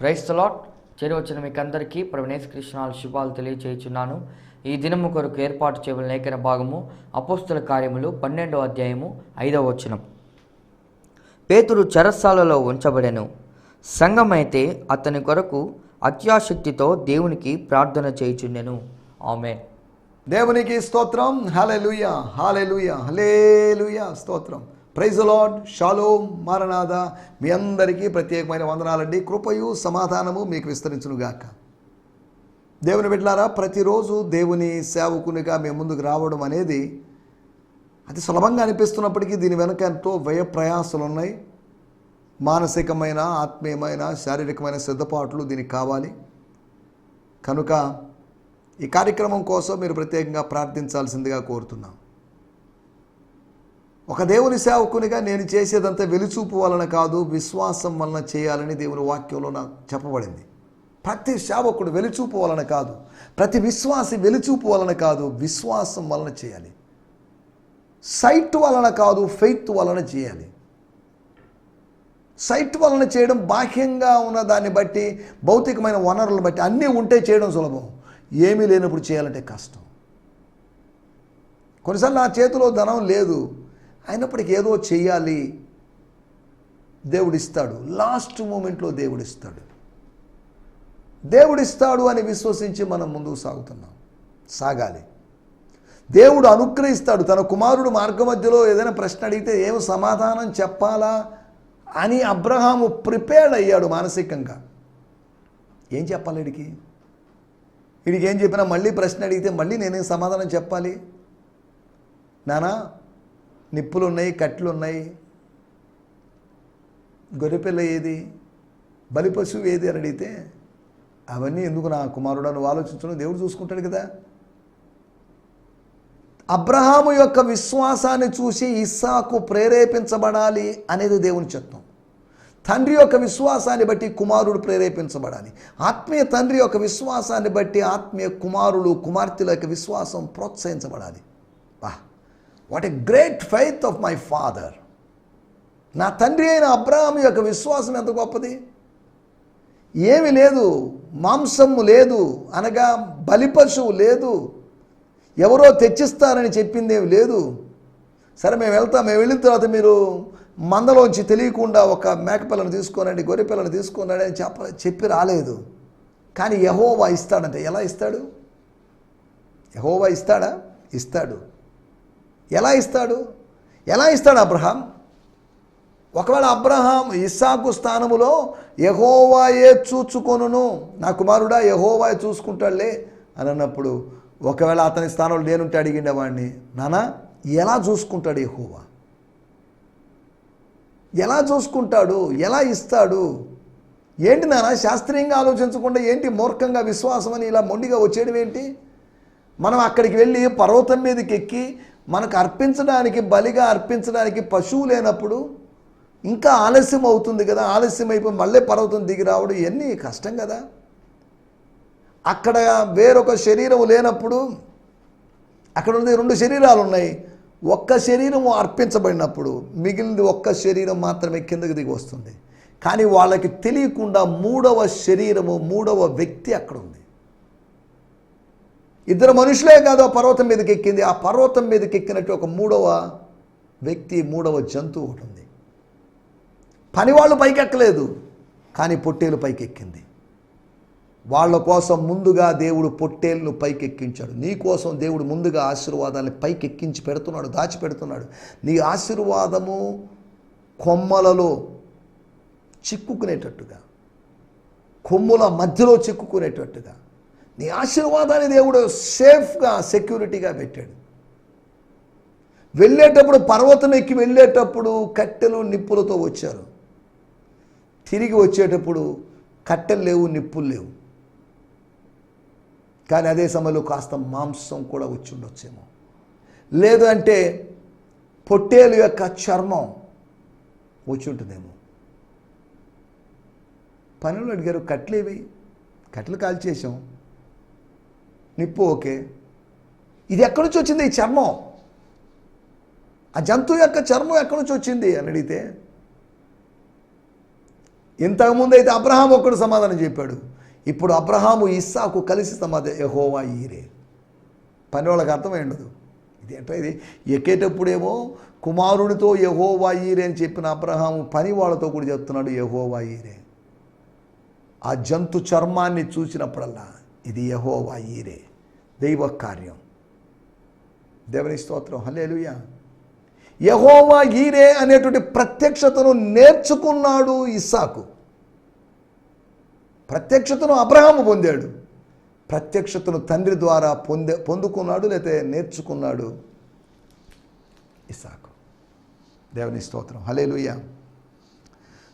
Praise the lord. చేరవచ్చిన మీకు అందరికీ ప్రభువైన యేసుక్రీస్తు శుభాలు తెలియజేయుచున్నాను. ఈ దినము కొరకు ఏర్పాటు చేయబడిన లేఖన భాగము అపోస్తల కార్యములు 12వ అధ్యాయము 5వ వచనం. పేతురు చెరసాలలో ఉంచబడెను. సంఘమైతే అతని కొరకు అత్యాశక్తితో దేవునికి ప్రార్థన చేయుచుండెను. ఆమేన్. దేవునికి స్తోత్రం. హల్లెలూయా, హల్లెలూయా, హల్లెలూయా, స్తోత్రం. Praise the lord. Shalom, maranatha. మీ అందరికీ ప్రత్యేకమైన వందనాలండి. కృపయు సమాధానము మీకు విస్తరించునుగాక. దేవుని బిడ్డలారా, ప్రతిరోజు దేవుని సేవకునిగా మేము ముందుకు రావడం అనేది అతి సులభంగా అనిపిస్తున్నప్పటికీ దీని వెనుక ఎంతో వ్యయ ప్రయాసాలు ఉన్నాయి. మానసికమైన, ఆత్మీయమైన, శారీరకమైన సిద్ధపాట్లు దీనికి కావాలి. కనుక ఈ కార్యక్రమం కోసం మీరు ప్రత్యేకంగా ప్రార్థించాల్సిందిగా కోరుతున్నాం. ఒక దేవుని సేవకునిగా నేను చేసేదంతా వెలుచూపు వలన కాదు, విశ్వాసం వలన చేయాలని దేవుని వాక్యంలో నాకు చెప్పబడింది. ప్రతి సేవకుడు వెలుచూపు వలన కాదు, ప్రతి విశ్వాసి వెలుచూపు వలన కాదు, విశ్వాసం వలన చేయాలి. సైట్ వలన కాదు, ఫెయిత్ వలన చేయాలి. సైట్ వలన చేయడం బాహ్యంగా ఉన్న దాన్ని బట్టి, భౌతికమైన వనరులను బట్టి అన్నీ ఉంటే చేయడం సులభం. ఏమీ లేనప్పుడు చేయాలంటే కష్టం. కొన్నిసార్లు నా చేతిలో ధనం లేదు, అయినప్పటికీ ఏదో చెయ్యాలి. దేవుడిస్తాడు. లాస్ట్ మూమెంట్లో దేవుడిస్తాడు. దేవుడిస్తాడు అని విశ్వసించి మనం ముందుకు సాగాలి. దేవుడు అనుగ్రహిస్తాడు. తన కుమారుడు మార్గ మధ్యలో ఏదైనా ప్రశ్న అడిగితే ఏం సమాధానం చెప్పాలా అని అబ్రహాము ప్రిపేర్డ్ అయ్యాడు మానసికంగా. ఏం చెప్పాలి వీడికి ఏం చెప్పినా మళ్ళీ ప్రశ్న అడిగితే మళ్ళీ నేనేం సమాధానం చెప్పాలి? నానా, నిప్పులు ఉన్నాయి, కట్లు ఉన్నాయి, గొర్రెపిల్ల ఏది, బలి పశువు ఏది అని అడిగితే అవన్నీ ఎందుకు నా కుమారుడు నువ్వు ఆలోచించడం, దేవుడు చూసుకుంటాడు కదా. అబ్రహాము యొక్క విశ్వాసాన్ని చూసి ఇస్సాకు ప్రేరేపించబడాలి అనేది దేవుని చిత్తం. తండ్రి యొక్క విశ్వాసాన్ని బట్టి కుమారుడు ప్రేరేపించబడాలి. ఆత్మీయ తండ్రి యొక్క విశ్వాసాన్ని బట్టి ఆత్మీయ కుమారులు, కుమార్తెల యొక్క విశ్వాసం ప్రోత్సహించబడాలి. What a great faith of my father. నా తండ్రి అయిన అబ్రహాము యొక్క విశ్వాసం ఎంత గొప్పది. ఏమి లేదు, మాంసము లేదు, అనగా బలి పశువు లేదు, ఎవరో తెచ్చిస్తారని చెప్పిందేమి లేదు. సరే మేము వెళ్తాం, మేము వెళ్ళిన తర్వాత మీరు మందలోంచి తెలియకుండా ఒక మేకపిల్లను తీసుకోనండి, గొర్రె పిల్లను తీసుకోనండి అని చెప్పి రాలేదు. కానీ యెహోవా ఇస్తాడంటే ఎలా ఇస్తాడు? యెహోవా ఇస్తాడా? ఇస్తాడు. ఎలా ఇస్తాడు అబ్రహాం? ఒకవేళ అబ్రహాం ఇస్సాకు స్థానములో యెహోవాయే చూచుకొనును, నా కుమారుడా యెహోవాయే చూసుకుంటాడులే అని అన్నప్పుడు, ఒకవేళ అతని స్థానంలో నేనుంటే అడిగిండే వాడిని, నానా ఎలా చూసుకుంటాడు యెహోవా? ఎలా చూసుకుంటాడు? ఎలా ఇస్తాడు? ఏంటి నానా శాస్త్రీయంగా ఆలోచించకుండా ఏంటి మూర్ఖంగా విశ్వాసం అని ఇలా మొండిగా వచ్చేయడం ఏంటి? మనం అక్కడికి వెళ్ళి పర్వతం మీదకి ఎక్కి మనకు అర్పించడానికి, బలిగా అర్పించడానికి పశువు లేనప్పుడు ఇంకా ఆలస్యం అవుతుంది కదా. ఆలస్యం అయిపోయి మళ్ళీ పర్వతం దిగి రావడం ఇవన్నీ కష్టం కదా. అక్కడ వేరొక శరీరం లేనప్పుడు, అక్కడ ఉన్నది 2 శరీరాలు ఉన్నాయి. ఒక్క శరీరము అర్పించబడినప్పుడు మిగిలింది ఒక్క శరీరం మాత్రమే కిందకి దిగి వస్తుంది. కానీ వాళ్ళకి తెలియకుండా 3వ శరీరము, 3వ వ్యక్తి అక్కడ ఉంది. 2 మనుషులే కాదు ఆ పర్వతం మీదకి ఎక్కింది. ఆ పర్వతం మీదకి ఎక్కినట్టు ఒక 3వ వ్యక్తి, 3వ జంతువు ఒకటి ఉంది. పనివాళ్ళు పైకి ఎక్కలేదు, కానీ పొట్టేలు పైకి ఎక్కింది. వాళ్ళ కోసం ముందుగా దేవుడు పొట్టేలును పైకి ఎక్కించాడు. నీ కోసం దేవుడు ముందుగా ఆశీర్వాదాన్ని పైకి ఎక్కించి పెడుతున్నాడు, దాచిపెడుతున్నాడు. నీ ఆశీర్వాదము కొమ్మలలో చిక్కుకునేటట్టుగా, కొమ్ముల మధ్యలో చిక్కుకునేటట్టుగా నీ ఆశీర్వాదాన్ని దేవుడు సేఫ్గా, సెక్యూరిటీగా పెట్టాడు. వెళ్ళేటప్పుడు, పర్వతం ఎక్కి వెళ్ళేటప్పుడు కట్టెలు నిప్పులతో వచ్చారు. తిరిగి వచ్చేటప్పుడు కట్టెలు లేవు, నిప్పులు లేవు. కానీ అదే సమయంలో కాస్త మాంసం కూడా వచ్చి ఉండొచ్చేమో, లేదు అంటే పొట్టేలు యొక్క చర్మం వచ్చి ఉంటుందేమో. పనులు అడిగారు, కట్టెలేవి? కట్టెలు కాల్చేసాం, నిప్పు ఓకే, ఇది ఎక్కడి నుంచి వచ్చింది ఈ చర్మం? ఆ జంతువు యొక్క చర్మం ఎక్కడి నుంచి వచ్చింది అని అడిగితే ఇంతకుముందు అయితే అబ్రహాం ఒక్కడు సమాధానం చెప్పాడు. ఇప్పుడు అబ్రహాము ఇస్సాకు కలిసి సమాధానం యెహోవా ఈరే. పని వాళ్ళకి అర్థమై ఉండదు. ఇదేంటో ఇది ఎక్కేటప్పుడేమో కుమారునితో యెహోవా ఈరే అని చెప్పిన అబ్రహాము పని వాళ్ళతో కూడా చెప్తున్నాడు యెహోవా ఈరే. ఆ జంతు చర్మాన్ని చూసినప్పుడల్లా ఇది యెహోవా ఈరే, దైవ కార్యం. దేవుని స్తోత్రం, హల్లెలూయా. యెహోవా ఈరే అనేటువంటి ప్రత్యక్షతను నేర్చుకున్నాడు ఇస్సాకు. ప్రత్యక్షతను అబ్రహాము పొందాడు, ప్రత్యక్షతను తండ్రి ద్వారా పొందుకున్నాడు లేకపోతే నేర్చుకున్నాడు ఇస్సాకు. దేవుని స్తోత్రం, హల్లెలూయా,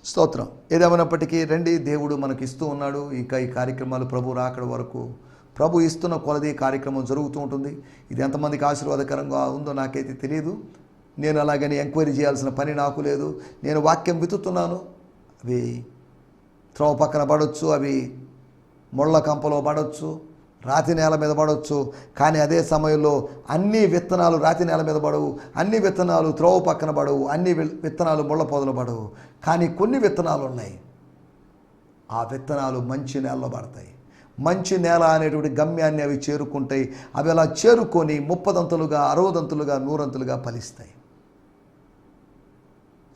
స్తోత్రం. ఏదేమైనప్పటికీ రండి, దేవుడు మనకి ఇస్తూ ఉన్నాడు. ఇంకా ఈ కార్యక్రమాలు ప్రభు రాకడ వరకు ప్రభు ఇస్తున్న కొలది కార్యక్రమం జరుగుతూ ఉంటుంది. ఇది ఎంతమందికి ఆశీర్వాదకరంగా ఉందో నాకైతే తెలియదు. నేను అలాగని ఎంక్వైరీ చేయాల్సిన పని నాకు లేదు. నేను వాక్యం విత్తుతున్నాను. అవి త్రోవ పక్కన పడవచ్చు, అవి ముళ్ళ కంపలో పడవచ్చు, రాతి నేల మీద పడవచ్చు. కానీ అదే సమయంలో అన్ని విత్తనాలు రాతి నేల మీద పడవు, అన్ని విత్తనాలు త్రోవ పక్కన పడవు, అన్ని విత్తనాలు ముళ్ళ పొదలు పడవు. కానీ కొన్ని విత్తనాలు ఉన్నాయి, ఆ విత్తనాలు మంచి నేలలో పడతాయి. మంచి నేల అనేటువంటి గమ్యాన్ని అవి చేరుకుంటాయి. అవి అలా చేరుకొని 30దంతులుగా 60దంతులుగా 100దంతులుగా ఫలిస్తాయి.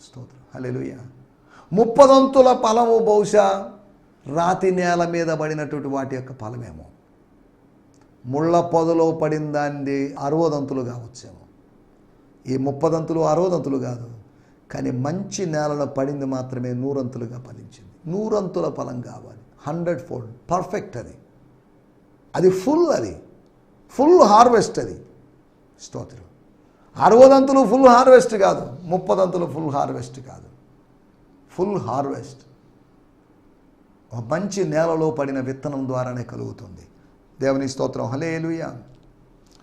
స్తోత్రం, హల్లెలూయా. 30దంతుల ఫలము బహుశా రాతి నేల మీద పడినటువంటి వాటి యొక్క ఫలమేమో. ముళ్ళ పొదలో పడిన దాన్ని 60దంతులు కావచ్చేమో. ఈ 30దంతులు 60దంతులు కాదు, కానీ మంచి నేలలో పడింది మాత్రమే 100ంతులుగా ఫలించింది. 100ంతుల ఫలం కావాలి, 100-fold పర్ఫెక్ట్. అది ఫుల్ హార్వెస్ట్. అది స్తోత్రం. 60దంతులు ఫుల్ హార్వెస్ట్ కాదు, 30దంతులు ఫుల్ హార్వెస్ట్ కాదు, ఫుల్ హార్వెస్ట్ ఒక మంచి నేలలో పడిన విత్తనం ద్వారానే కలుగుతుంది. దేవుని స్తోత్రం, హల్లెలూయా,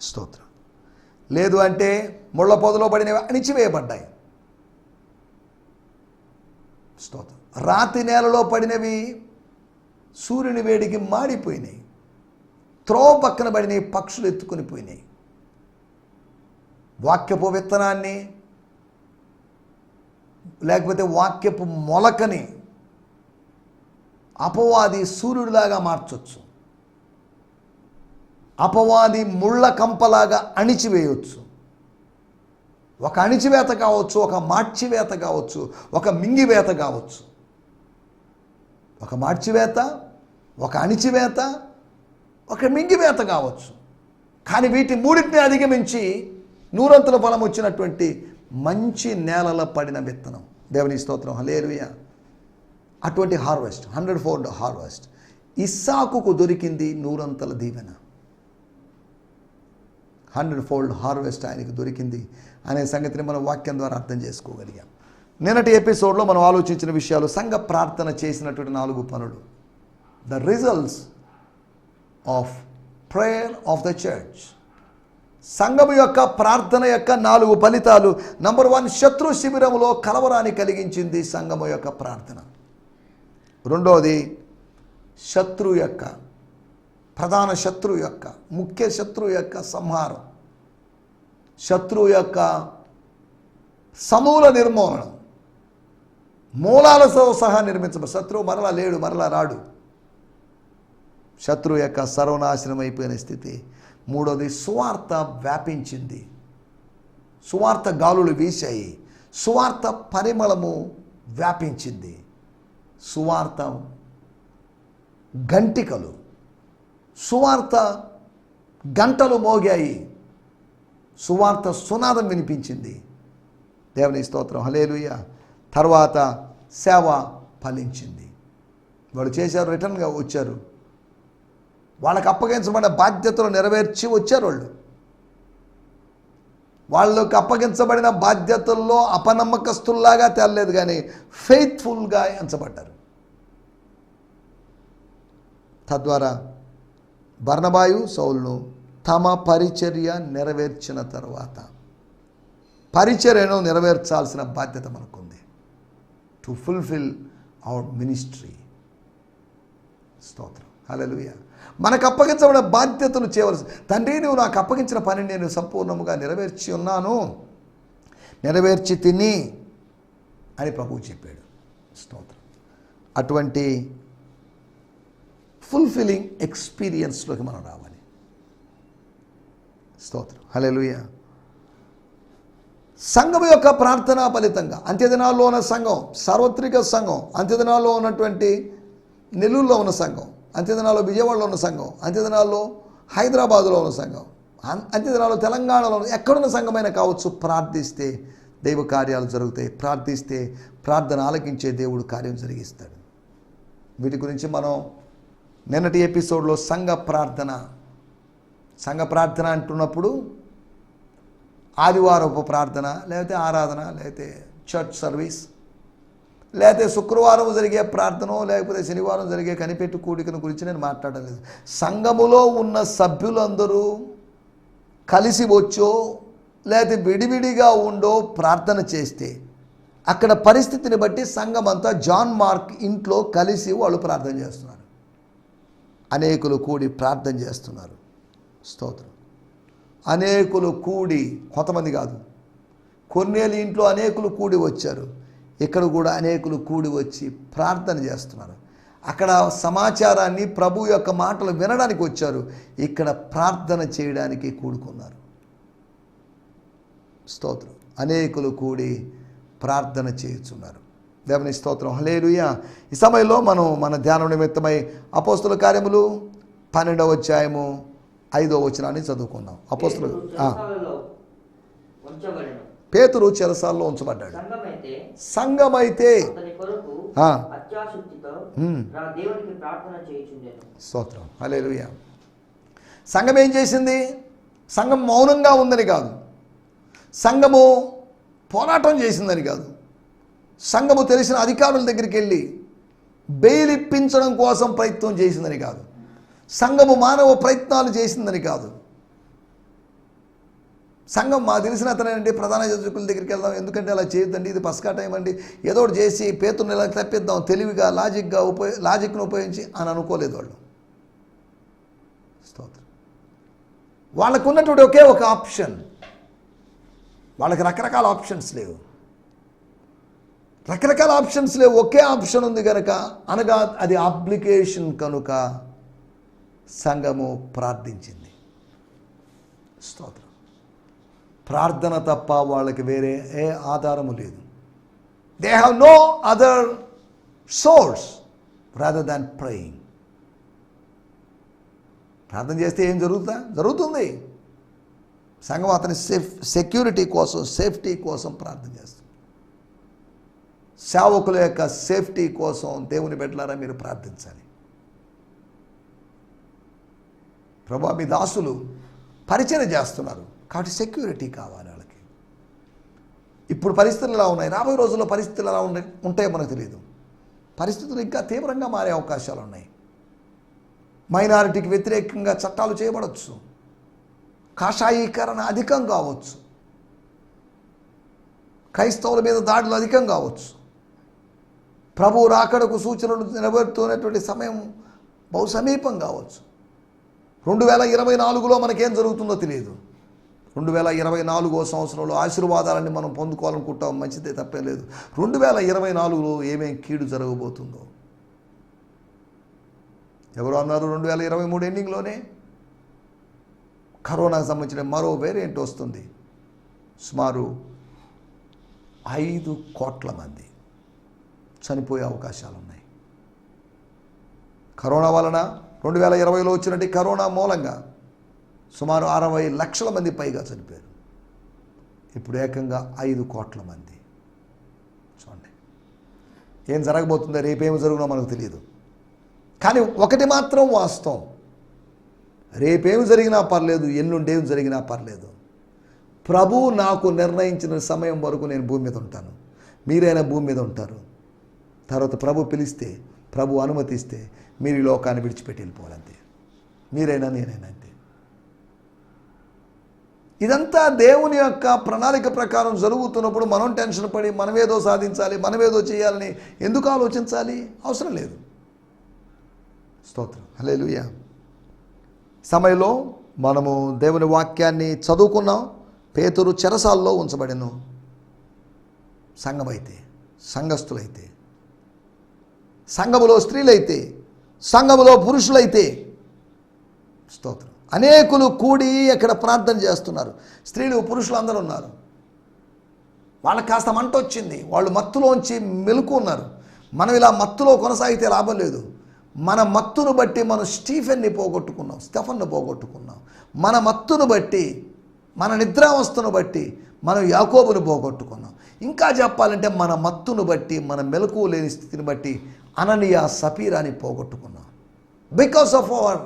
స్తోత్రం. లేదు అంటే ముళ్ళ పొదలో పడినవి అణిచివేయబడ్డాయి. స్తోత్రం. రాతి నేలలో పడినవి సూర్యుని వేడికి మాడిపోయినాయి. త్రోవ పక్కన పడినవి పక్షులు ఎత్తుకుని పోయినాయి. వాక్యపు విత్తనాన్ని లేకపోతే వాక్యపు మొలకని అపవాది సూర్యుడిలాగా మార్చొచ్చు. అపవాది ముళ్ళ కంపలాగా అణిచివేయవచ్చు. ఒక అణిచివేత కావచ్చు, ఒక మార్చివేత కావచ్చు, ఒక మింగివేత కావచ్చు. ఒక మార్చివేత, ఒక అణిచివేత, ఒక మింగివేత కావచ్చు. కానీ వీటి మూడింటిని అధిగమించి 100ంతుల ఫలం వచ్చినటువంటి మంచి నేలలో పడిన విత్తనం. దేవుని స్తోత్రం, హల్లెలూయా. అటువంటి హార్వెస్ట్, 100-fold హార్వెస్ట్ ఇస్సాకుకు దొరికింది. 100ంతుల దీవెన, 100-fold హార్వెస్ట్ ఆయనకు దొరికింది అనే సంగతిని మనం వాక్యం ద్వారా అర్థం చేసుకోగలిగాం. నిన్నటి ఎపిసోడ్లో మనం ఆలోచించిన విషయాలు, సంఘ ప్రార్థన చేసినటువంటి 4 పనులు, the results of prayer of the church. సంఘం యొక్క ప్రార్థన యొక్క 4 ఫలితాలు. నంబర్ 1, శత్రు శిబిరంలో కలవరాన్ని కలిగించింది సంఘము యొక్క ప్రార్థన. రెండోది, శత్రు యొక్క ప్రధాన శత్రువు యొక్క ముఖ్య శత్రువు యొక్క సంహారం, శత్రువు యొక్క సమూల నిర్మూలనం, మూలాలతో సహా నిర్మించబడి. శత్రువు మరలా లేడు, మరలా రాడు. శత్రువు యొక్క సర్వనాశనం అయిపోయిన స్థితి. మూడోది, సువార్త వ్యాపించింది. సువార్త గాలులు వీశాయి, సువార్త పరిమళము వ్యాపించింది. సువార్త గంటికలు, సువార్త గంటలు మోగాయి, సువార్త సునాదం వినిపించింది. దేవుని స్తోత్రం, హల్లెలూయా. తర్వాత సేవ ఫలించింది. వాళ్ళు చేశారు, రిటర్న్గా వచ్చారు. వాళ్ళకి అప్పగించబడిన బాధ్యతలు నెరవేర్చి వచ్చారు. వాళ్ళకి అప్పగించబడిన బాధ్యతల్లో అపనమ్మకస్తుల్లాగా తేలలేదు, కానీ ఫెయిత్ఫుల్గా ఎంచబడ్డారు. తద్వారా బర్నబాయు సౌలును తమ పరిచర్య నెరవేర్చిన తర్వాత, పరిచర్యను నెరవేర్చాల్సిన బాధ్యత మనకుంది. To fulfil hour ministry. స్తోత్రం, హల్లెలూయా. మనకు అప్పగించబడిన బాధ్యతలు చేయవలసి. తండ్రి, నువ్వు నాకు అప్పగించిన పని నేను సంపూర్ణంగా నెరవేర్చి ఉన్నాను, నెరవేర్చి తిని అని ప్రభువు చెప్పాడు. స్తోత్రం. అటువంటి ఫుల్ఫిల్లింగ్ ఎక్స్పీరియన్స్లోకి మనం రావాలి. స్తోత్రం, హల్లెలూయా. సంఘం యొక్క ప్రార్థనా ఫలితంగా అంత్యదినాల్లో ఉన్న సంఘం, సార్వత్రిక సంఘం, అంత్యదినాల్లో ఉన్నటువంటి నెల్లూరులో ఉన్న సంఘం, అంత్యదినాల్లో విజయవాడలో ఉన్న సంఘం, అంత్యదినాల్లో హైదరాబాదులో ఉన్న సంఘం, అంత్యదినాల్లో తెలంగాణలో ఎక్కడున్న సంఘమైనా కావచ్చు, ప్రార్థిస్తే దైవ కార్యాలు జరుగుతాయి. ప్రార్థిస్తే ప్రార్థన ఆలకించే దేవుడు కార్యం జరిగిస్తాడు. వీటి గురించి మనం నిన్నటి ఎపిసోడ్లో సంఘ ప్రార్థన అంటున్నప్పుడు ఆదివారపు ప్రార్థన, లేకపోతే ఆరాధన, లేకపోతే చర్చ్ సర్వీస్, లేకపోతే శుక్రవారం జరిగే ప్రార్థన, లేకపోతే శనివారం జరిగే కనిపెట్టు కూడికను గురించి నేను మాట్లాడలేదు. సంఘములో ఉన్న సభ్యులందరూ కలిసి వచ్చో లేకపోతే విడివిడిగా ఉండో ప్రార్థన చేస్తే అక్కడ పరిస్థితిని బట్టి సంఘం అంతా జాన్ మార్క్ ఇంట్లో కలిసి వాళ్ళు ప్రార్థన చేస్తున్నారు. అనేకులు కూడి ప్రార్థన చేస్తున్నారు. స్తోత్రం. అనేకులు కూడి, కొంతమంది కాదు, కొన్నేళ్ళ ఇంట్లో అనేకులు కూడి వచ్చారు. ఇక్కడ కూడా అనేకులు కూడి వచ్చి ప్రార్థన చేస్తున్నారు. అక్కడ సమాచారాన్ని, ప్రభు యొక్క మాటలు వినడానికి వచ్చారు. ఇక్కడ ప్రార్థన చేయడానికి కూడుకున్నారు. స్తోత్రం. అనేకులు కూడి ప్రార్థన చేయుచున్నారు. దేవుని స్తోత్రం, హల్లెలూయా. ఈ సమయంలో మనం మన ధ్యానం నిమిత్తమై అపోస్తుల కార్యములు 12వ అధ్యాయము 5వ వచనాన్ని చదువుకుందాం. అపోస్తులు పేతురు చెరసాల్లో ఉంచబడ్డాడు. సంఘమైతే స్తోత్రం, హల్లెలూయా. సంఘం ఏం చేసింది? సంఘం మౌనంగా ఉందని కాదు, సంఘము పోరాటం చేసిందని కాదు, సంఘము తెలిసిన అధికారుల దగ్గరికి వెళ్ళి బెయిల్ ఇప్పించడం కోసం ప్రయత్నం చేసిందని కాదు, సంఘము మానవ ప్రయత్నాలు చేసిందని కాదు. సంఘం మాకు తెలిసిన అతనండి, ప్రధాన యాజకుల దగ్గరికి వెళ్దాం, ఎందుకంటే అలా చేయొద్దండి, ఇది పస్కా టైం అండి, ఏదో ఒకటి చేసి పేతురుని ఇలా తప్పిద్దాం, తెలివిగా లాజిక్ను ఉపయోగించి అని అనుకోలేదు వాళ్ళు. స్తోత్రం. వాళ్ళకు ఉన్నటువంటి ఒకే ఒక ఆప్షన్. వాళ్ళకి రకరకాల ఆప్షన్స్ లేవు. ఒకే ఆప్షన్ ఉంది కనుక, అనగా అది అప్లికేషన్ కనుక సంఘము ప్రార్థించింది. స్తోత్రం. ప్రార్థన తప్ప వాళ్ళకి వేరే ఏ ఆధారము లేదు. They have no other source rather than praying. ప్రార్థన చేస్తే ఏం జరుగుతుంది. సంఘం అతని సెక్యూరిటీ కోసం, సేఫ్టీ కోసం ప్రార్థన చేస్తుంది. సేవకుల యొక్క సేఫ్టీ కోసం దేవుని బిడ్డలారా మీరు ప్రార్థించాలి. ప్రభువా, మీ దాసులు పరిచయం చేస్తున్నారు కాబట్టి సెక్యూరిటీ కావాలి వాళ్ళకి. ఇప్పుడు పరిస్థితులు ఎలా ఉన్నాయి, రాబోయే రోజుల్లో పరిస్థితులు ఎలా ఉంటాయో మనకు తెలియదు. పరిస్థితులు ఇంకా తీవ్రంగా మారే అవకాశాలు ఉన్నాయి. మైనారిటీకి వ్యతిరేకంగా చట్టాలు చేయబడవచ్చు, కాషాయీకరణ అధికం కావచ్చు, క్రైస్తవుల మీద దాడులు అధికం కావచ్చు. ప్రభు రాకడకు సూచనలు నిలబెడుతున్నటువంటి సమయం బహు సమీపం కావచ్చు. 2024లో మనకేం జరుగుతుందో తెలియదు. 2024 సంవత్సరంలో ఆశీర్వాదాలన్నీ మనం పొందుకోవాలనుకుంటాం, మంచిదే, తప్పేం లేదు. 2024లో ఏమేం కీడు జరగబోతుందో ఎవరు అన్నారు? 2023 ఎండింగ్లోనే కరోనాకు సంబంధించిన మరో వేరియంట్ వస్తుంది. సుమారు 5 కోట్ల మంది చనిపోయే అవకాశాలు ఉన్నాయి. కరోనా వలన 2020లో వచ్చినట్టు కరోనా మూలంగా సుమారు 60 లక్షల మంది పైగా చనిపోయారు. ఇప్పుడు ఏకంగా 5 కోట్ల మంది. చూడండి, ఏం జరగబోతుందో, రేపేమి జరుగునో మనకు తెలియదు. కానీ ఒకటి మాత్రం వాస్తవం, రేపేమి జరిగినా పర్లేదు, ఎల్లుండేమి జరిగినా పర్లేదు, ప్రభు నాకు నిర్ణయించిన సమయం వరకు నేను భూమి మీద ఉంటాను, మీరైనా భూమి మీద ఉంటారు. తర్వాత ప్రభు పిలిస్తే, ప్రభు అనుమతిస్తే మీరు ఈ లోకాన్ని విడిచిపెట్టి వెళ్ళిపోవాలంతే, మీరైనా నేనైనా అంతే. ఇదంతా దేవుని యొక్క ప్రణాళిక ప్రకారం జరుగుతున్నప్పుడు మనం టెన్షన్ పడి మనమేదో సాధించాలి, మనమేదో చేయాలని ఎందుకు ఆలోచించాలి? అవసరం లేదు. స్తోత్రం, హల్లెలూయా. సమయంలో మనము దేవుని వాక్యాన్ని చదువుకున్నాం. పేతురు చెరసాల్లో ఉంచబడెను. సంఘమైతే, సంఘస్థులైతే సంఘములో స్త్రీలైతే, సంఘములో పురుషులైతే, స్తోత్రం, అనేకులు కూడి అక్కడ ప్రార్థన చేస్తున్నారు. స్త్రీలు పురుషులు అందరూ ఉన్నారు. వాళ్ళకి కాస్త మంట వచ్చింది, వాళ్ళు మత్తులోంచి మెలుకు ఉన్నారు. మనం ఇలా మత్తులో కొనసాగితే లాభం లేదు. మన మత్తును బట్టి మనం స్టీఫెన్ని పోగొట్టుకున్నాం, స్టెఫన్ను పోగొట్టుకున్నాం. మన మత్తును బట్టి, మన నిద్రావస్థను బట్టి మనం యాకోబును పోగొట్టుకున్నాం. ఇంకా చెప్పాలంటే మన మత్తును బట్టి, మన మెలకువ లేని స్థితిని బట్టి అననీయ సపీరాని పోగొట్టుకున్నాం. Because of our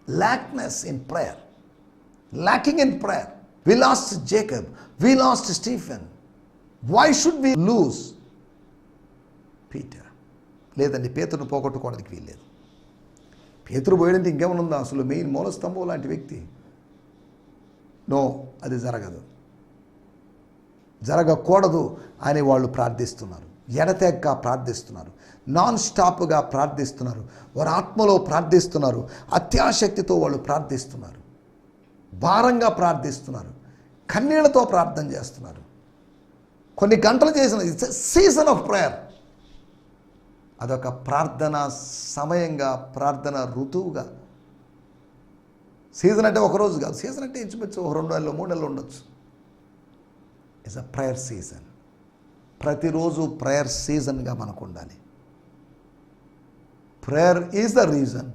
lackness in prayer, lacking in prayer. We lost Jacob, we lost Stephen. Why should we lose Peter? లేదండి, పేతురును పోగొట్టుకోవడానికి వీల్లేదు. పేతురు పోయాడంటే ఇంకేమనుందా? అసలు మెయిన్ మూల స్తంభం లాంటి వ్యక్తి. నో, అది జరగదు, జరగకూడదు అని వాళ్ళు ప్రార్థిస్తున్నారు. ఎడతెక్క ప్రార్థిస్తున్నారు, నాన్ స్టాప్గా ప్రార్థిస్తున్నారు. వారు ఆత్మలో ప్రార్థిస్తున్నారు, అత్యాశక్తితో వాళ్ళు ప్రార్థిస్తున్నారు, భారంగా ప్రార్థిస్తున్నారు, కన్నీళ్లతో ప్రార్థన చేస్తున్నారు. కొన్ని గంటలు చేసిన సీజన్ ఆఫ్ ప్రేయర్, అదొక ప్రార్థన సమయంగా, ప్రార్థన ఋతువుగా. సీజన్ అంటే ఒకరోజు కాదు, సీజన్ అంటే ఇంచుమించు 2 నెలలు 3 నెలలు ఉండొచ్చు. It's a prayer season. ప్రతిరోజు ప్రేయర్ సీజన్గా మనకు ఉండాలి. Prayer is the reason,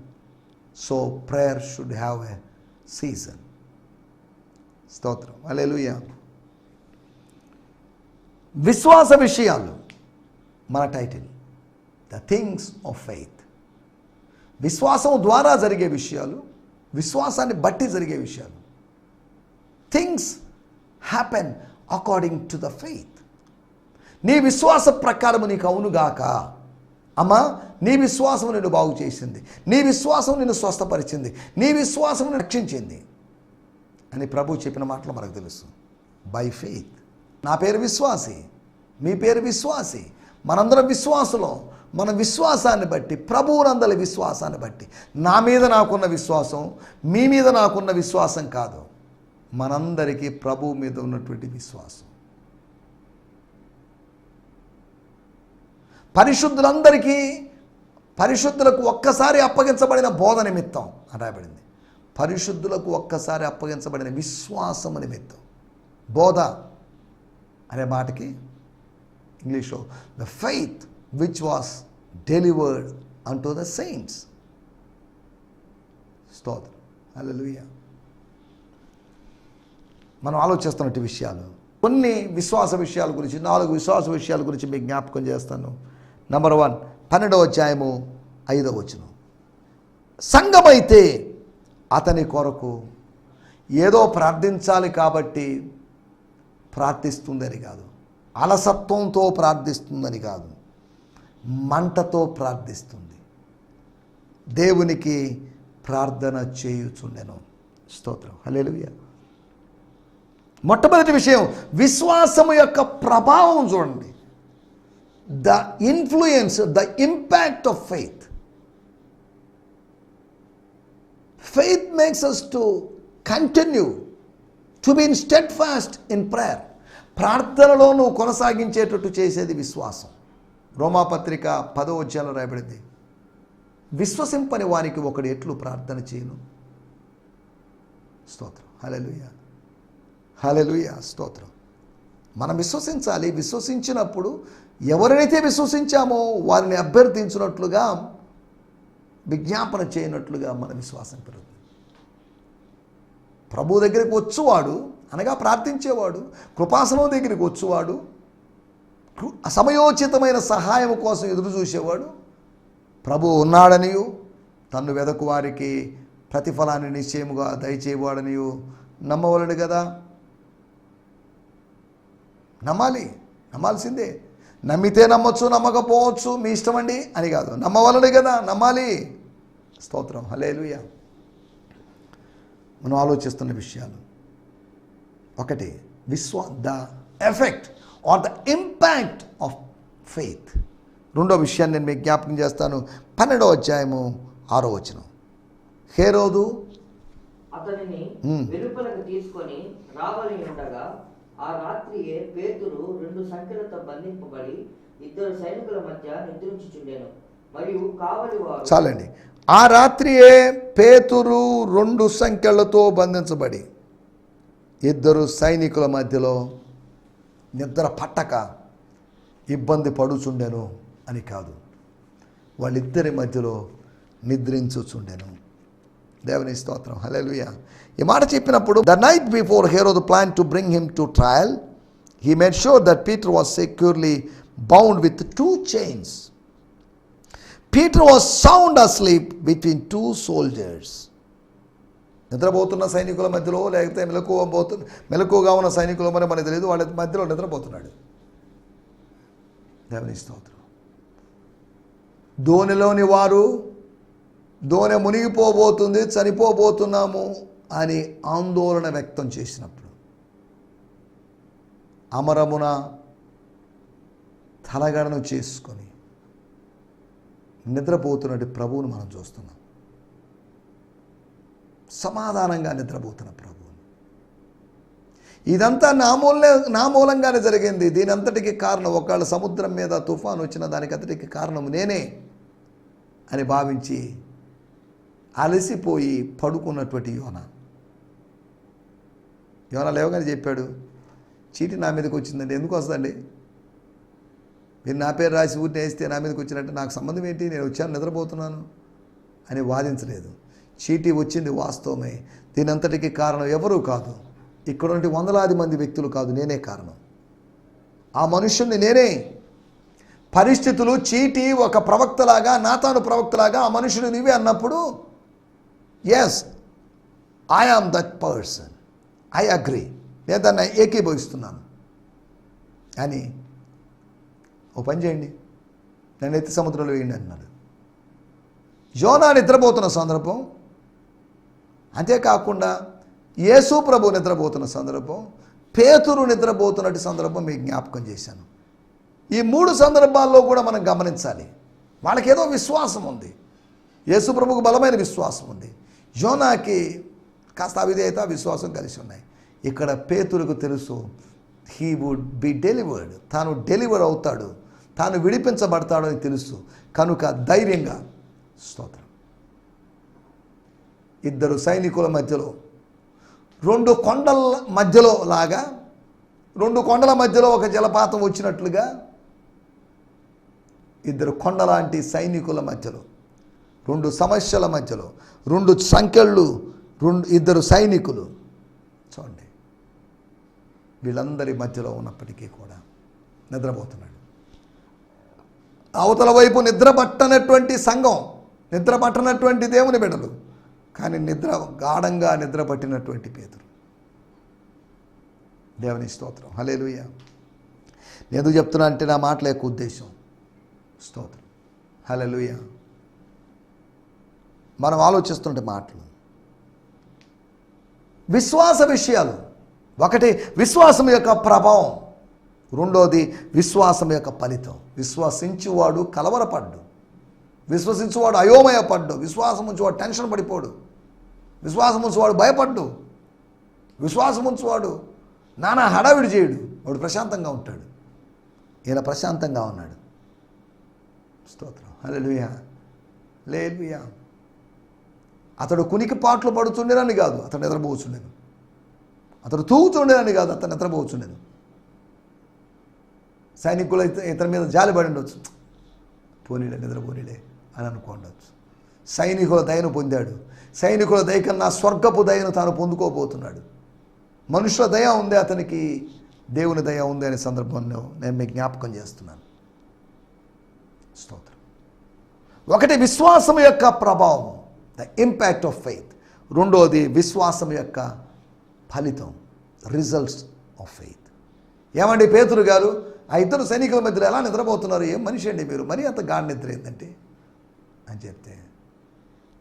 so prayer should have a season. స్తోత్రం, హల్లెలూయా. విశ్వాస విషయాలు మన title, the things of faith. విశ్వాసం ద్వారా జరిగే విషయాలు, విశ్వాసాన్ని బట్టి జరిగే విషయాలు. Things happen according to the faith. నీ విశ్వాస ప్రకారము నీకు అవునుగాక. అమ్మా, నీ విశ్వాసము నిన్ను బాగు చేసింది, నీ విశ్వాసం నిన్ను స్వస్థపరిచింది, నీ విశ్వాసం నిన్ను రక్షించింది అని ప్రభు చెప్పిన మాటలు మనకు తెలుసు. By faith. నా పేరు విశ్వాసి, మీ పేరు విశ్వాసి, మనందరం విశ్వాసులో. మన విశ్వాసాన్ని బట్టి, ప్రభువునందలి విశ్వాసాన్ని బట్టి, నా మీద నాకున్న విశ్వాసం మీ మీద నాకున్న విశ్వాసం కాదు, మనందరికీ ప్రభువు మీద ఉన్నటువంటి విశ్వాసం. పరిశుద్ధులందరికీ, పరిశుద్ధులకు ఒక్కసారి అప్పగించబడిన బోధ నిమిత్తం అని రాయబడింది. పరిశుద్ధులకు ఒక్కసారి అప్పగించబడిన విశ్వాసము నిమిత్తం. బోధ అనే మాటకి ఇంగ్లీష్లో the faith which was delivered అంటూ ద సెయింట్స్. స్తోత్రం, హల్లెలూయా. మనం ఆలోచిస్తున్నట్టు విషయాలు, కొన్ని విశ్వాస విషయాల గురించి, 4 విశ్వాస విషయాల గురించి మీకు జ్ఞాపకం చేస్తాను. నంబర్ 1, 12వ అధ్యాయము 5వ వచనం. సంఘమైతే అతని కొరకు ఏదో ప్రార్థించాలి కాబట్టి ప్రార్థిస్తుందని కాదు, అలసత్వంతో ప్రార్థిస్తుందని కాదు, మంటతో ప్రార్థిస్తుంది, దేవునికి ప్రార్థన చేయుచుండెను. స్తోత్రం, హల్లెలూయా. మొట్టమొదటి విషయం, విశ్వాసము యొక్క ప్రభావం చూడండి. The influence, the impact of faith. Faith makes us to continue to be steadfast in prayer. ప్రార్థనలో నువ్వు కొనసాగించేటట్టు చేసేది విశ్వాసం. రోమాపత్రిక 10వ అధ్యాయంలో రాయబడింది, విశ్వసింపని వారికి ఒకడు ఎట్లు ప్రార్థన చేయను. స్తోత్రం, హల్లెలూయా, హల్లెలూయా, స్తోత్రం. మనం విశ్వసించాలి. విశ్వసించినప్పుడు ఎవరైతే విశ్వసించామో వారిని అభ్యర్థించినట్లుగా, విజ్ఞాపన చేయనట్లుగా మన విశ్వాసం పెరుగుతుంది. ప్రభు దగ్గరికి వచ్చువాడు అనగా ప్రార్థించేవాడు, కృపాసనం దగ్గరికి వచ్చువాడు, సమయోచితమైన సహాయం కోసం ఎదురు చూసేవాడు, ప్రభు ఉన్నాడనియు తన్ను వెదకు వారికి ప్రతిఫలాన్ని నిశ్చయముగా దయచేవాడనియు నమ్మవలను కదా. నమ్మాలి, నమ్మాల్సిందే. నమ్మితే నమ్మొచ్చు, నమ్మకపోవచ్చు, మీ ఇష్టం అండి అని కాదు, నమ్మవలను కదా, నమ్మాలి. స్తోత్రం, హల్లెలూయా. మనం ఆలోచిస్తున్న విషయాలు, ఒకటి the effect are the impact of faith. రెండో విషయాన్ని నేను మీకు జ్ఞాపకం చేస్తాను. 12వ అధ్యాయము 6వ వచనం. హేరోదు అతనిని వెలుపలకు తీసుకొని రావలి ఉండగా ఆ రాత్రియే పేతురు 2 సంకెళ్లతో బంధింపబడి 2 సైనికుల మధ్య నిద్రించుచుండెను. మరియు కావలివారు చాలండి. ఆ రాత్రియే పేతురు 2 సంకెళ్లతో బంధించబడి 2 సైనికుల మధ్యలో నిద్ర పట్టక ఇబ్బంది పడుచుండెను అని కాదు, వాళ్ళిద్దరి మధ్యలో నిద్రించుచుండెను. దేవుని స్తోత్రం, హల్లెలూయా. ఈ మాట చెప్పినప్పుడు the night before Herod plan to bring him to trial, he made sure that Peter was securely bound with 2 chains. Peter was sound asleep between 2 soldiers. నిద్రపోతున్న సైనికుల మధ్యలో, లేకపోతే మెలకువగా ఉన్న సైనికుల మరి మనకు తెలియదు, వాళ్ళ మధ్యలో నిద్రపోతున్నాడు. దేవుని స్తోత్రం. దోణిలోని వారు దోణి మునిగిపోబోతుంది, చనిపోబోతున్నాము అని ఆందోళన వ్యక్తం చేసినప్పుడు అమరమున తలగడను చేసుకొని నిద్రపోతున్నట్టు ప్రభువును మనం చూస్తున్నాం. సమాధానంగా నిద్రపోతున్న ప్రభువుని. ఇదంతా నా మూలంగానే జరిగింది. దీని అంతటికి కారణం, ఒకవేళ సముద్రం మీద తుఫాను వచ్చిన దానికి అంతటికి కారణం నేనే అని భావించి అలసిపోయి పడుకున్నటువంటి యోనా లేవగానే చెప్పాడు, చీటి నా మీదకి వచ్చిందండి. ఎందుకు వస్తుందండి? మీరు నా పేరు రాసి ఊరిని వేస్తే నా మీదకి వచ్చినట్టు నాకు సంబంధం ఏంటి? నేను వచ్చాను, నిద్రపోతున్నాను అని వాదించలేదు. చీటీ వచ్చింది వాస్తవమే. దీని అంతటికి కారణం ఎవరూ కాదు, ఇక్కడ నుండి వందలాది మంది వ్యక్తులు కాదు, నేనే కారణం. ఆ మనుష్యుని నేనే. పరిస్థితులు చీటీ ఒక ప్రవక్తలాగా, నాతాను ప్రవక్తలాగా ఆ మనుషుడు నీవే అన్నప్పుడు, yes I am that person, I agree, నేను దాన్ని ఏకీభవిస్తున్నాను అని, ఓ పని చేయండి, నన్ను ఎత్తి సముద్రంలో వేయండి అన్నాడు. యోనా నిద్రపోతున్న సందర్భం, అంతేకాకుండా యేసు ప్రభు నిద్రపోతున్న సందర్భం, పేతురు నిద్రపోతున్నట్టు సందర్భం మీకు జ్ఞాపకం చేశాను. ఈ 3 సందర్భాల్లో కూడా మనం గమనించాలి. వాళ్ళకేదో విశ్వాసం ఉంది, యేసు ప్రభుకు బలమైన విశ్వాసం ఉంది, యోనాకి కాస్త అవిధేయత విశ్వాసం కలిసి ఉన్నాయి. ఇక్కడ పేతురుకు తెలుసు హీ వుడ్ బి డెలివర్డ్, తాను డెలివర్ అవుతాడు, తాను విడిపించబడతాడు అని తెలుసు. కనుక ధైర్యంగా, స్తోత్రం, 2 సైనికుల మధ్యలో 2 కొండల మధ్యలో లాగా, 2 కొండల మధ్యలో ఒక జలపాతం వచ్చినట్లుగా 2 కొండలాంటి సైనికుల మధ్యలో, 2 సమస్యల మధ్యలో, 2 సంఖ్యలు, 2 సైనికులు. చూడండి, వీళ్ళందరి మధ్యలో ఉన్నప్పటికీ కూడా నిద్రపోతున్నాడు. అవతల వైపు నిద్రపట్టనటువంటి సంఘం, నిద్రపట్టనటువంటి దేవుని బిడ్డలు, కానీ గాఢంగా నిద్రపట్టినటువంటి పేతురు. దేవుని స్తోత్రం, హల్లెలూయా. నేను ఎందుకు చెప్తున్నా అంటే నా మాటల యొక్క ఉద్దేశం, స్తోత్రం, హల్లెలూయా. మనం ఆలోచిస్తుంటే మాటలు, విశ్వాస విషయాలు, ఒకటి విశ్వాసం యొక్క ప్రభావం, రెండోది విశ్వాసం యొక్క ఫలితం. విశ్వసించువాడు కలవరపడ్డు, విశ్వసించువాడు అయోమయపడ్డు, విశ్వాసం ఉంచువాడు టెన్షన్ పడిపోడు, విశ్వాసం ఉంచువాడు భయపడ్డు, విశ్వాసం ఉంచువాడు నానా హడావిడి చేయడు, వాడు ప్రశాంతంగా ఉంటాడు. ఈయన ప్రశాంతంగా ఉన్నాడు. స్తోత్రం, హల్లెలూయా, హల్లెలూయా. అతడు కునికి పాటలు పడుతుండేనని కాదు, అతడు నిద్రపోవచ్చుండేను. అతడు తూగుతుండేనని కాదు, అతను నిద్రపోవచ్చుండేను. సైనికులు ఇతని మీద జాలి పడి ఉండొచ్చు, పోనీలే నిద్రపోనీలే అని అనుకోండొచ్చు. సైనికుల దయను పొందాడు. సైనికుల దయ కన్నా స్వర్గపు దయను తాను పొందుకోబోతున్నాడు. మనుషుల దయ ఉంది అతనికి, దేవుని దయ ఉంది అనే సందర్భంలో నేను మీకు జ్ఞాపకం చేస్తున్నాను. స్తోత్రం. ఒకటి విశ్వాసం యొక్క ప్రభావం, ద ఇంపాక్ట్ ఆఫ్ ఫెయిత్. రెండోది విశ్వాసం యొక్క ఫలితం, రిజల్ట్స్ ఆఫ్ ఫెయిత్. ఏమండి పేతురు గారు, ఆ 2 సైనికుల మధ్యలో ఎలా నిద్రపోతున్నారు? ఏం మనిషి అండి మీరు, మరీ అంత గాఢ నిద్ర ఏంటంటే అని చెప్తే,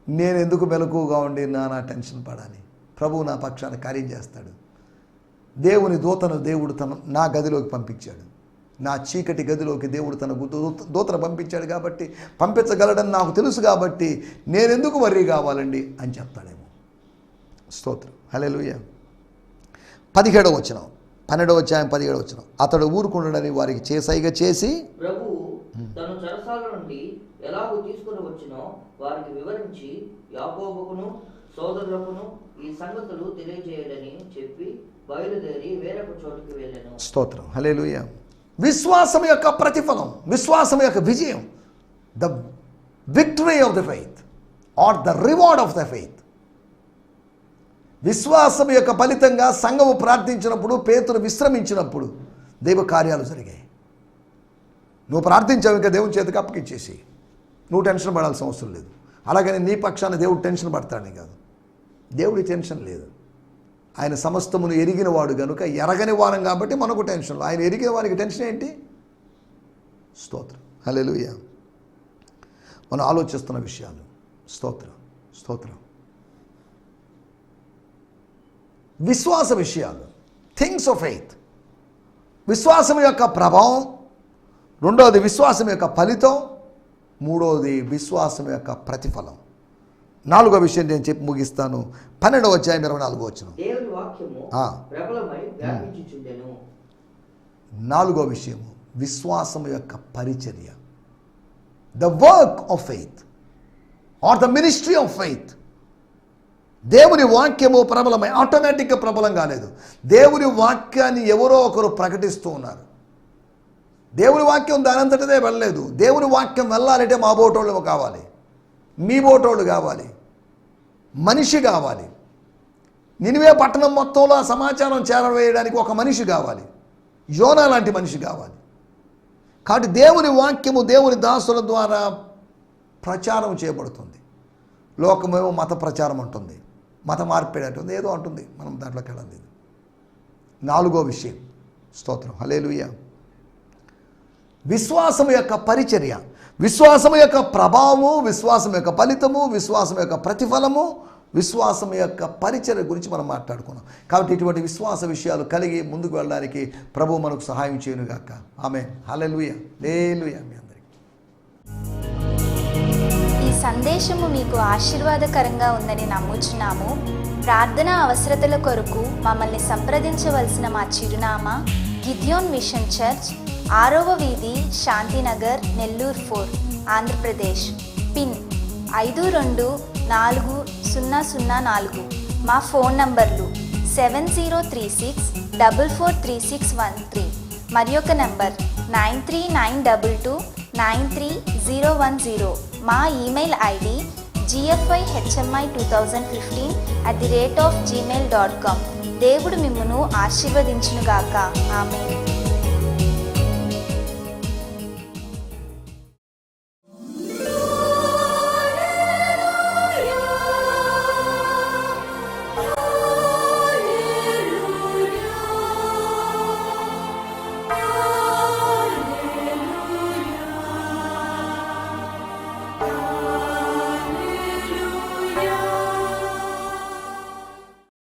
నేను ఎందుకు మెలకువగా ఉండి నా టెన్షన్ పడాలి? ప్రభువు నా పక్షాన కార్యం చేస్తాడు. దేవుని దూతను దేవుడు నా గదిలోకి పంపించాడు, నా చీకటి గదిలోకి దేవుడు తన దూతను పంపించాడు కాబట్టి, పంపించగలడని నాకు తెలుసు కాబట్టి నేనెందుకు వర్రీ కావాలండి అని చెప్తాడేమో. స్తోత్రం, హల్లెలూయా. 17వ వచనం, 12:17 అతడు ఊరుకుండడని వారికి చేసైగా చేసి ప్రభువు తను చెరసాల నుండి ఎలాగూ తీసుకుని వచ్చినో వారికి వివరించి యాకోబుకును సోదరులకును ఈ సంగతులు తెలియజేయాలని చెప్పి బయలుదేరి వేరొక చోటుకి వెళ్ళాను. స్తోత్రం, హల్లెలూయా. విశ్వాసం యొక్క ప్రతిఫలం, విశ్వాసం యొక్క విజయం, the victory of the faith or the reward of the faith. విశ్వాసం యొక్క ఫలితంగా సంఘము ప్రార్థించినప్పుడు, పేతురు విశ్రమించినప్పుడు దైవ కార్యాలు జరిగాయి. నువ్వు ప్రార్థించావు, ఇంకా దేవుని చేతికి అప్పగిచ్చేసి నువ్వు టెన్షన్ పడాల్సిన అవసరం లేదు. అలాగని నీ పక్షాన దేవుడు టెన్షన్ పడతాడని కాదు, దేవుడి టెన్షన్ లేదు. ఆయన సమస్తమును ఎరిగిన వాడు కనుక ఎరగని వారం కాబట్టి మనకు టెన్షన్. ఆయన ఎరిగిన వారికి టెన్షన్ ఏంటి? స్తోత్రం, హల్లెలూయా. మనం ఆలోచిస్తున్న విషయాలు, స్తోత్రం స్తోత్రం. విశ్వాస విషయాలు, థింగ్స్ ఆఫ్ ఫెయిత్. విశ్వాసం యొక్క ప్రభావం, రెండవది విశ్వాసం యొక్క ఫలితం, మూడవది విశ్వాసం యొక్క ప్రతిఫలం. నాలుగో విషయం నేను చెప్పి ముగిస్తాను. 12:24. దేవుని వాక్యము ప్రబలమై వ్యాపించుచుండెను. నాలుగో విషయము విశ్వాసం యొక్క పరిచర్య, the work of faith or the ministry of faith. దేవుని వాక్యము ప్రబలమై, ఆటోమేటిక్గా ప్రబలం కాలేదు. దేవుని వాక్యాన్ని ఎవరో ఒకరు ప్రకటిస్తూ ఉన్నారు. దేవుని వాక్యం దానంతటిదే వెళ్ళలేదు. దేవుని వాక్యం వెళ్ళాలంటే మా బోటోళ్ళు కావాలి, మీ బోటోళ్ళు కావాలి, మనిషి కావాలి. నినివే పట్టణం మొత్తంలో ఆ సమాచారం చేరవేయడానికి ఒక మనిషి కావాలి, యోనా లాంటి మనిషి కావాలి. కాబట్టి దేవుని వాక్యము దేవుని దాసుల ద్వారా ప్రచారం చేయబడుతుంది. లోకమేమో మత ప్రచారం అంటుంది, మత మార్పిడి అంటుంది, ఏదో అంటుంది, మనం దాంట్లోకి వెళ్ళలేదు. నాలుగో విషయం, స్తోత్రం, హల్లెలూయా, విశ్వాసం యొక్క పరిచర్య, విశ్వాసం యొక్క ప్రభావము, విశ్వాసం యొక్క ఫలితము, విశ్వాసం యొక్క ప్రతిఫలము, విశ్వాసం యొక్క పరిచర్య గురించి మనం మాట్లాడుకున్నాం. కాబట్టి ఇటువంటి విశ్వాస విషయాలు కలిగి ముందుకు వెళ్ళడానికి ప్రభు మనకు సహాయం చేయనుగాక. ఆమేన్, హల్లెలూయా, హల్లెలూయా. మీ అందరికీ ఈ సందేశము మీకు ఆశీర్వాదకరంగా ఉందని నమ్ముచున్నాము. ప్రార్థన అవసరతల కొరకు మమ్మల్ని సంప్రదించవలసిన మా చిరునామా గిద్యోన్ మిషన్ చర్చ్, 6వ వీధి, శాంతినగర్, నెల్లూరు 4, ఆంధ్రప్రదేశ్. పిన్ 524004. మా ఫోన్ నంబర్లు 7036443613 మరి ఒక నంబర్ 9392293010. మా ఈమెయిల్ ఐడి gfihmi2015@gmail.com. దేవుడు మిమ్మును ఆశీర్వదించునుగాక. ఆమేన్.